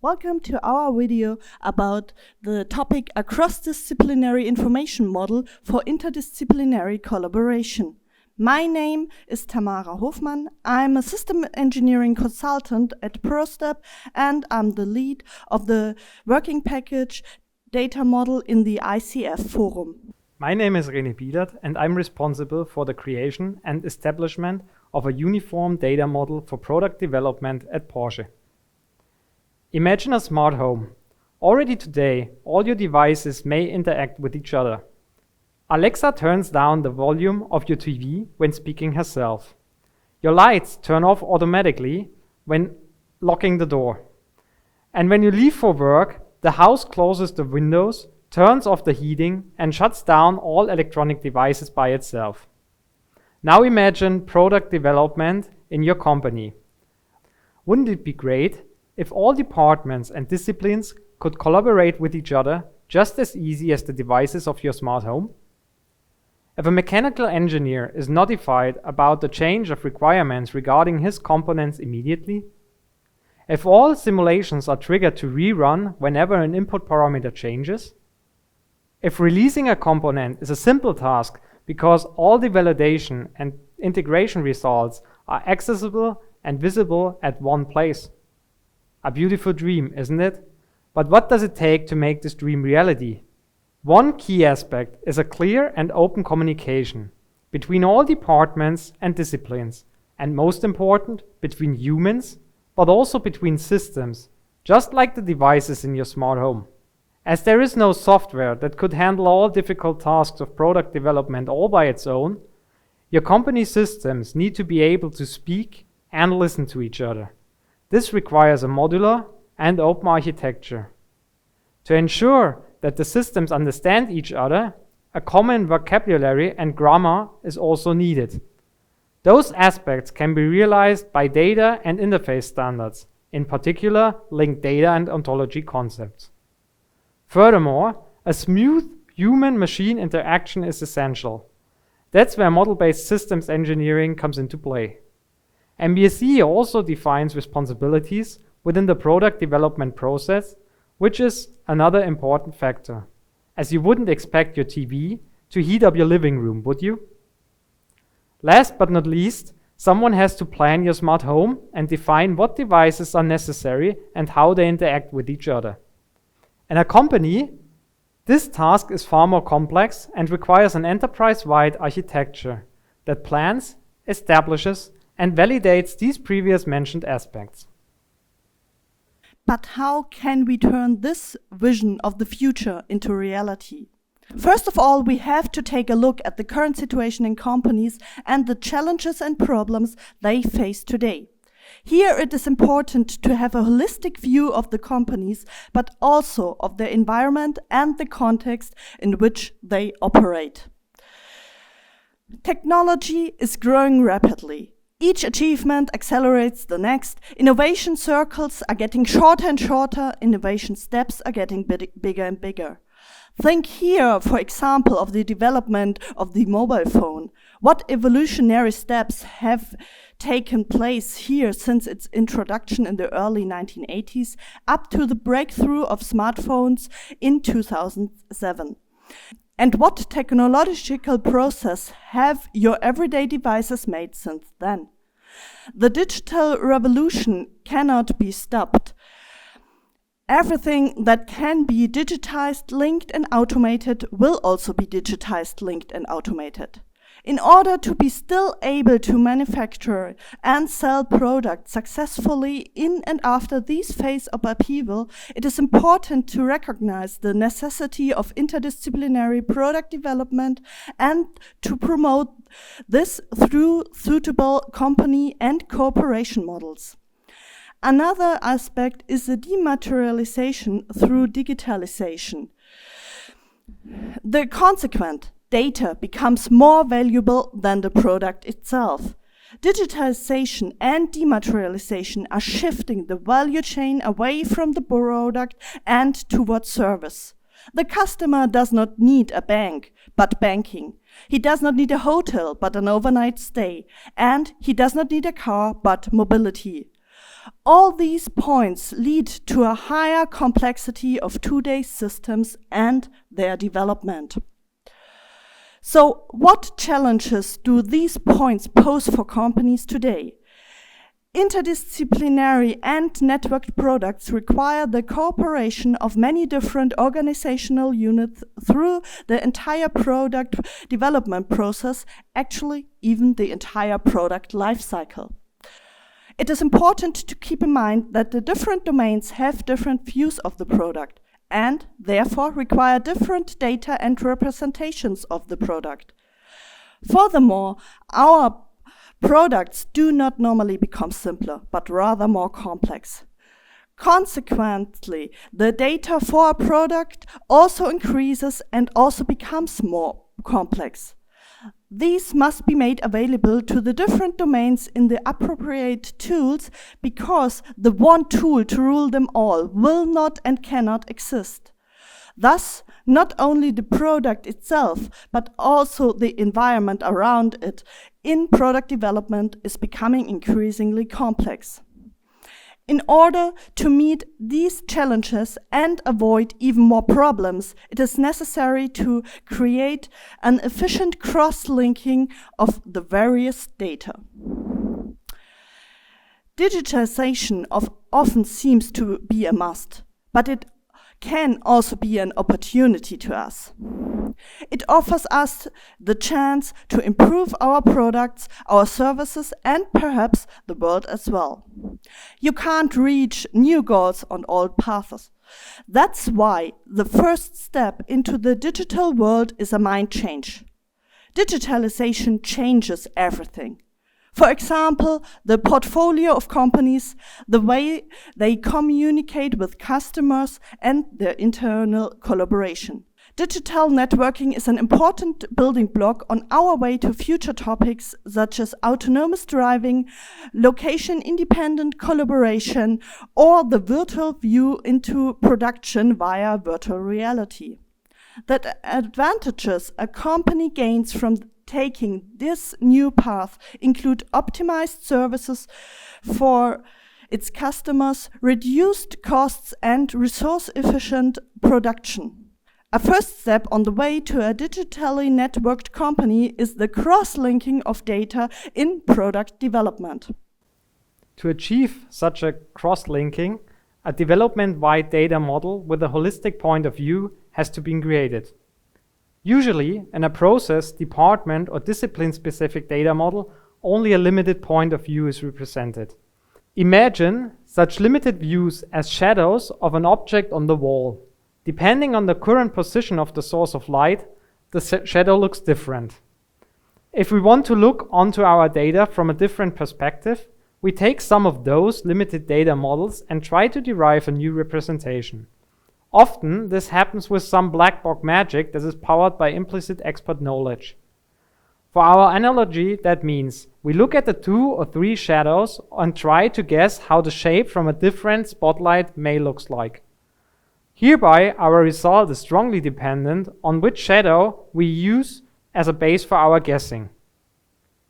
Welcome to our video about the topic a cross-disciplinary information model for interdisciplinary collaboration. My name is Tamara Hofmann. I'm a system engineering consultant at Prostep and I'm the lead of the working package data model in the ICF forum. My name is René Bielert and I'm responsible for the creation and establishment of a uniform data model for product development at Porsche. Imagine a smart home. Already today, all your devices may interact with each other. Alexa turns down the volume of your TV when speaking herself. Your lights turn off automatically when locking the door. And when you leave for work, the house closes the windows, turns off the heating, and shuts down all electronic devices by itself. Now imagine product development in your company. Wouldn't it be great if all departments and disciplines could collaborate with each other just as easy as the devices of your smart home? If a mechanical engineer is notified about the change of requirements regarding his components immediately? If all simulations are triggered to rerun whenever an input parameter changes? If releasing a component is a simple task because all the validation and integration results are accessible and visible at one place? A beautiful dream, isn't it? But what does it take to make this dream reality? One key aspect is a clear and open communication between all departments and disciplines, and most important, between humans, but also between systems, just like the devices in your smart home. As there is no software that could handle all difficult tasks of product development all by its own, your company systems need to be able to speak and listen to each other. This requires a modular and open architecture. To ensure that the systems understand each other, a common vocabulary and grammar is also needed. Those aspects can be realized by data and interface standards, in particular linked data and ontology concepts. Furthermore, a smooth human-machine interaction is essential. That's where model-based systems engineering comes into play. MBSE also defines responsibilities within the product development process, which is another important factor, as you wouldn't expect your TV to heat up your living room, would you? Last but not least, someone has to plan your smart home and define what devices are necessary and how they interact with each other. In a company, this task is far more complex and requires an enterprise-wide architecture that plans, establishes, and validates these previous mentioned aspects. But how can we turn this vision of the future into reality? First of all, we have to take a look at the current situation in companies and the challenges and problems they face today. Here it is important to have a holistic view of the companies, but also of their environment and the context in which they operate. Technology is growing rapidly. Each achievement accelerates the next. Innovation circles are getting shorter and shorter. Innovation steps are getting bigger and bigger. Think here, for example, of the development of the mobile phone. What evolutionary steps have taken place here since its introduction in the early 1980s up to the breakthrough of smartphones in 2007? And what technological process have your everyday devices made since then? The digital revolution cannot be stopped. Everything that can be digitized, linked, and automated will also be digitized, linked, and automated. In order to be still able to manufacture and sell products successfully in and after this phase of upheaval, it is important to recognize the necessity of interdisciplinary product development and to promote this through suitable company and cooperation models. Another aspect is the dematerialization through digitalization. The consequent data becomes more valuable than the product itself. Digitalization and dematerialization are shifting the value chain away from the product and towards service. The customer does not need a bank, but banking. He does not need a hotel, but an overnight stay. And he does not need a car, but mobility. All these points lead to a higher complexity of today's systems and their development. So, what challenges do these points pose for companies today? Interdisciplinary and networked products require the cooperation of many different organizational units through the entire product development process, actually even the entire product lifecycle. It is important to keep in mind that the different domains have different views of the product and therefore require different data and representations of the product. Furthermore, our products do not normally become simpler, but rather more complex. Consequently, the data for a product also increases and also becomes more complex. These must be made available to the different domains in the appropriate tools because the one tool to rule them all will not and cannot exist. Thus, not only the product itself, but also the environment around it in product development is becoming increasingly complex. In order to meet these challenges and avoid even more problems, it is necessary to create an efficient cross-linking of the various data. Digitization often seems to be a must, but it can also be an opportunity to us. It offers us the chance to improve our products, our services, and perhaps the world as well. You can't reach new goals on old paths. That's why the first step into the digital world is a mind change. Digitalization changes everything. For example, the portfolio of companies, the way they communicate with customers, and their internal collaboration. Digital networking is an important building block on our way to future topics such as autonomous driving, location-independent collaboration, or the virtual view into production via virtual reality. The advantages a company gains from taking this new path include optimized services for its customers, reduced costs, and resource-efficient production. A first step on the way to a digitally networked company is the cross-linking of data in product development. To achieve such a cross-linking, a development-wide data model with a holistic point of view has to be created. Usually, in a process, department, or discipline-specific data model, only a limited point of view is represented. Imagine such limited views as shadows of an object on the wall. Depending on the current position of the source of light, the shadow looks different. If we want to look onto our data from a different perspective, we take some of those limited data models and try to derive a new representation. Often, this happens with some black box magic that is powered by implicit expert knowledge. For our analogy, that means we look at the 2 or 3 shadows and try to guess how the shape from a different spotlight may look like. Hereby, our result is strongly dependent on which shadow we use as a base for our guessing.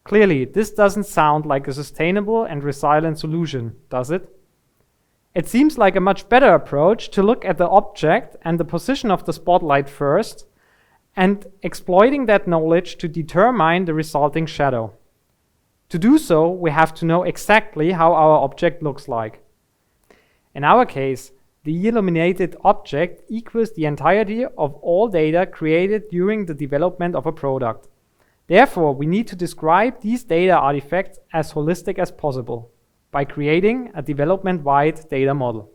Clearly, this doesn't sound like a sustainable and resilient solution, does it? It seems like a much better approach to look at the object and the position of the spotlight first, and exploiting that knowledge to determine the resulting shadow. To do so, we have to know exactly how our object looks like. In our case, the illuminated object equals the entirety of all data created during the development of a product. Therefore, we need to describe these data artifacts as holistic as possible by creating a development-wide data model.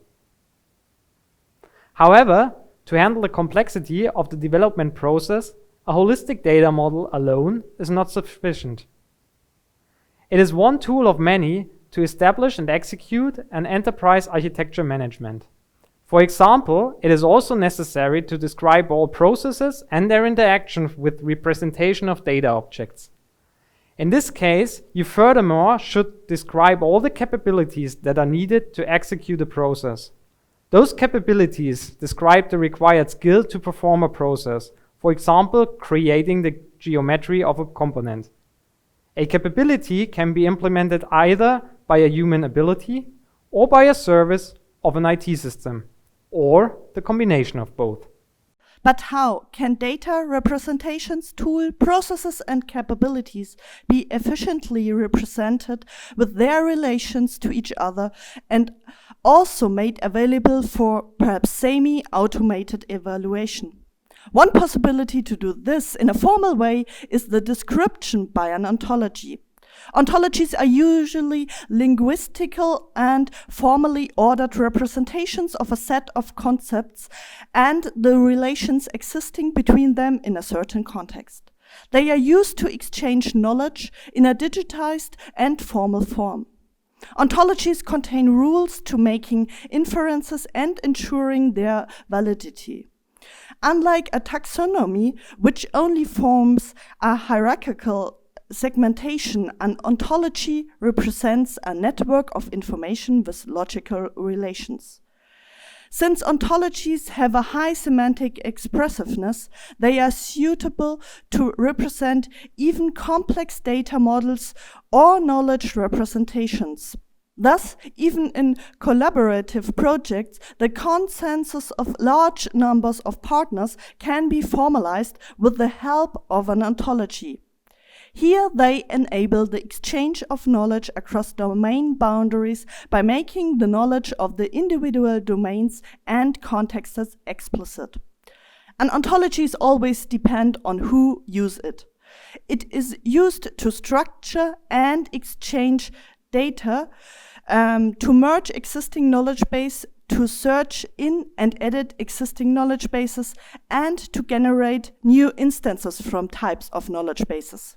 However, to handle the complexity of the development process, a holistic data model alone is not sufficient. It is one tool of many to establish and execute an enterprise architecture management. For example, it is also necessary to describe all processes and their interaction with representation of data objects. In this case, you furthermore should describe all the capabilities that are needed to execute a process. Those capabilities describe the required skill to perform a process, for example, creating the geometry of a component. A capability can be implemented either by a human ability or by a service of an IT system, or the combination of both. But how can data representations, tool, processes, and capabilities be efficiently represented with their relations to each other and also made available for perhaps semi-automated evaluation? One possibility to do this in a formal way is the description by an ontology. Ontologies are usually linguistical and formally ordered representations of a set of concepts and the relations existing between them in a certain context. They are used to exchange knowledge in a digitized and formal form. Ontologies contain rules to making inferences and ensuring their validity. Unlike a taxonomy, which only forms a hierarchical segmentation, an ontology represents a network of information with logical relations. Since ontologies have a high semantic expressiveness, they are suitable to represent even complex data models or knowledge representations. Thus, even in collaborative projects, the consensus of large numbers of partners can be formalized with the help of an ontology. Here they enable the exchange of knowledge across domain boundaries by making the knowledge of the individual domains and contexts explicit. An ontology always depends on who uses it. It is used to structure and exchange data, to merge existing knowledge base, to search in and edit existing knowledge bases, and to generate new instances from types of knowledge bases.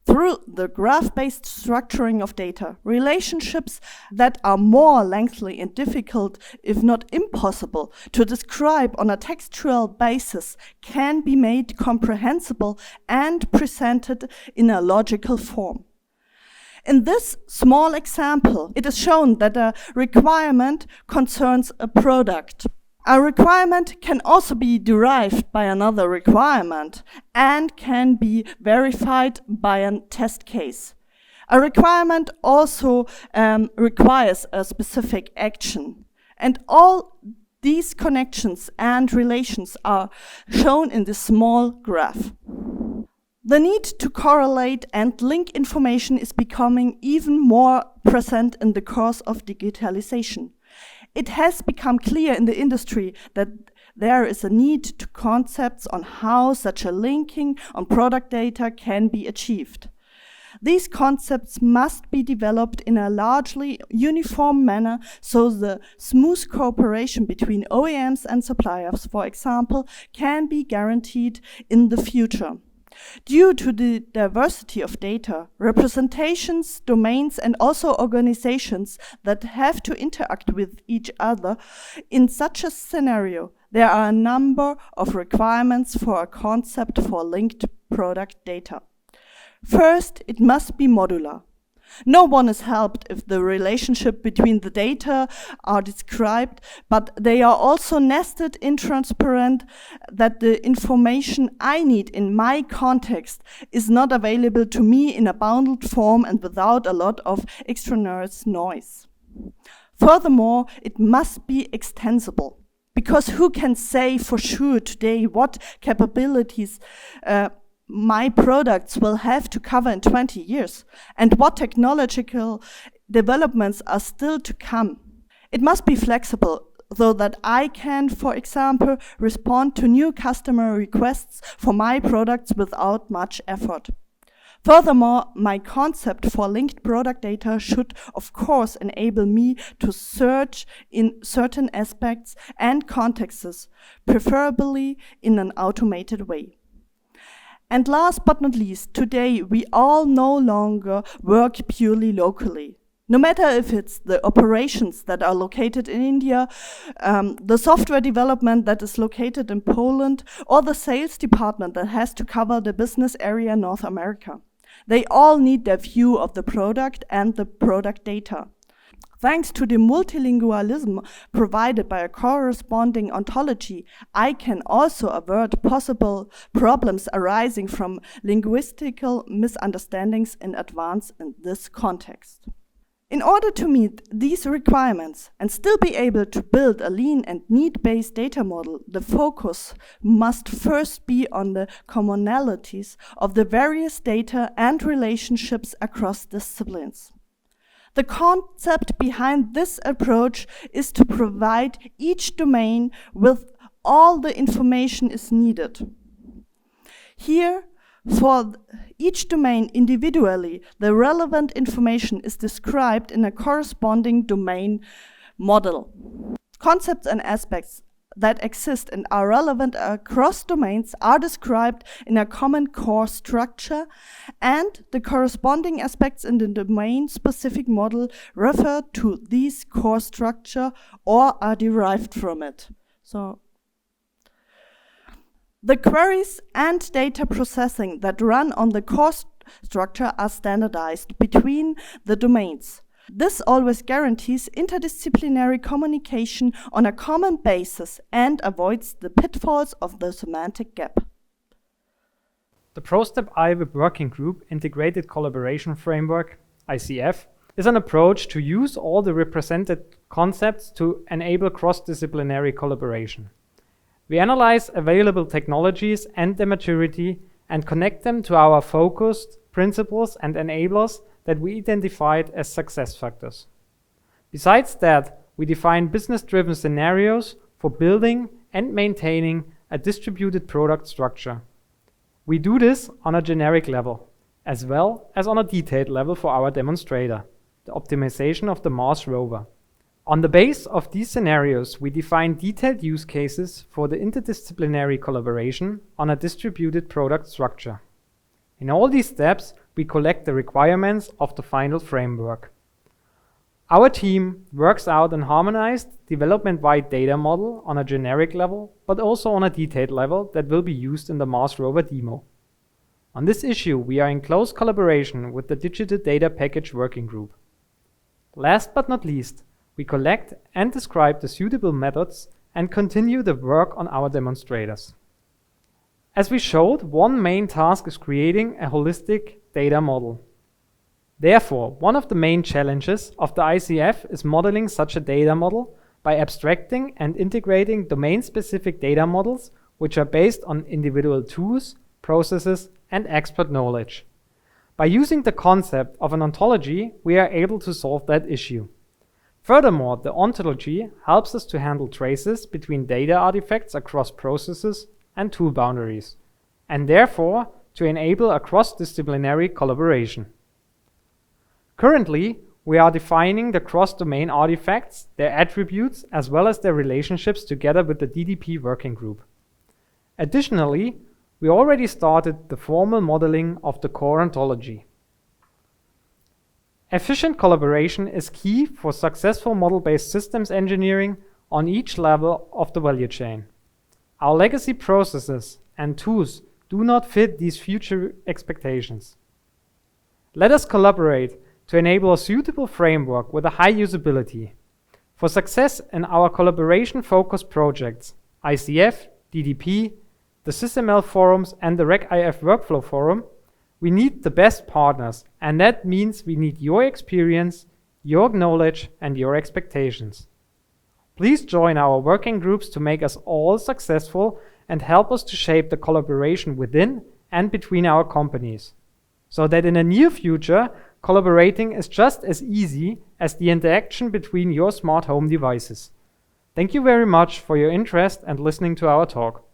Through the graph-based structuring of data, relationships that are more lengthy and difficult, if not impossible, to describe on a textual basis can be made comprehensible and presented in a logical form. In this small example, it is shown that a requirement concerns a product. A requirement can also be derived by another requirement and can be verified by a test case. A requirement also requires a specific action. And all these connections and relations are shown in this small graph. The need to correlate and link information is becoming even more present in the course of digitalization. It has become clear in the industry that there is a need to concepts on how such a linking on product data can be achieved. These concepts must be developed in a largely uniform manner so the smooth cooperation between OEMs and suppliers, for example, can be guaranteed in the future. Due to the diversity of data, representations, domains, and also organizations that have to interact with each other, in such a scenario, there are a number of requirements for a concept for linked product data. First, it must be modular. No one is helped if the relationship between the data are described, but they are also nested in transparent that the information I need in my context is not available to me in a bundled form and without a lot of extraneous noise. Furthermore, it must be extensible, because who can say for sure today what capabilities my products will have to cover in 20 years, and what technological developments are still to come. It must be flexible, so that I can, for example, respond to new customer requests for my products without much effort. Furthermore, my concept for linked product data should, of course, enable me to search in certain aspects and contexts, preferably in an automated way. And last but not least, today we all no longer work purely locally. No matter if it's the operations that are located in India, the software development that is located in Poland, or the sales department that has to cover the business area North America. They all need their view of the product and the product data. Thanks to the multilingualism provided by a corresponding ontology, I can also avert possible problems arising from linguistical misunderstandings in advance in this context. In order to meet these requirements and still be able to build a lean and need-based data model, the focus must first be on the commonalities of the various data and relationships across disciplines. The concept behind this approach is to provide each domain with all the information is needed. Here, for each domain individually, the relevant information is described in a corresponding domain model. Concepts and aspects that exist and are relevant across domains are described in a common core structure, and the corresponding aspects in the domain-specific model refer to this core structure or are derived from it. The queries and data processing that run on the core structure are standardized between the domains. This always guarantees interdisciplinary communication on a common basis and avoids the pitfalls of the semantic gap. The prostep ivip working group integrated collaboration framework, ICF, is an approach to use all the represented concepts to enable cross-disciplinary collaboration. We analyze available technologies and their maturity and connect them to our focused principles and enablers that we identified as success factors. Besides that, we define business-driven scenarios for building and maintaining a distributed product structure. We do this on a generic level, as well as on a detailed level for our demonstrator, the optimization of the Mars rover. On the base of these scenarios, we define detailed use cases for the interdisciplinary collaboration on a distributed product structure. In all these steps, we collect the requirements of the final framework. Our team works out an harmonized, development-wide data model on a generic level, but also on a detailed level that will be used in the Mars rover demo. On this issue, we are in close collaboration with the Digital Data Package Working Group. Last but not least, we collect and describe the suitable methods and continue the work on our demonstrators. As we showed, one main task is creating a holistic data model. Therefore, one of the main challenges of the ICF is modeling such a data model by abstracting and integrating domain-specific data models which are based on individual tools, processes, and expert knowledge. By using the concept of an ontology, we are able to solve that issue. Furthermore, the ontology helps us to handle traces between data artifacts across processes and tool boundaries, and therefore to enable a cross-disciplinary collaboration. Currently, we are defining the cross-domain artifacts, their attributes, as well as their relationships together with the DDP working group. Additionally, we already started the formal modeling of the core ontology. Efficient collaboration is key for successful model-based systems engineering on each level of the value chain. Our legacy processes and tools do not fit these future expectations. Let us collaborate to enable a suitable framework with a high usability. For success in our collaboration-focused projects, ICF, DDP, the SysML forums, and the RecIF Workflow Forum, we need the best partners, and that means we need your experience, your knowledge, and your expectations. Please join our working groups to make us all successful and help us to shape the collaboration within and between our companies, so that in the near future, collaborating is just as easy as the interaction between your smart home devices. Thank you very much for your interest and listening to our talk.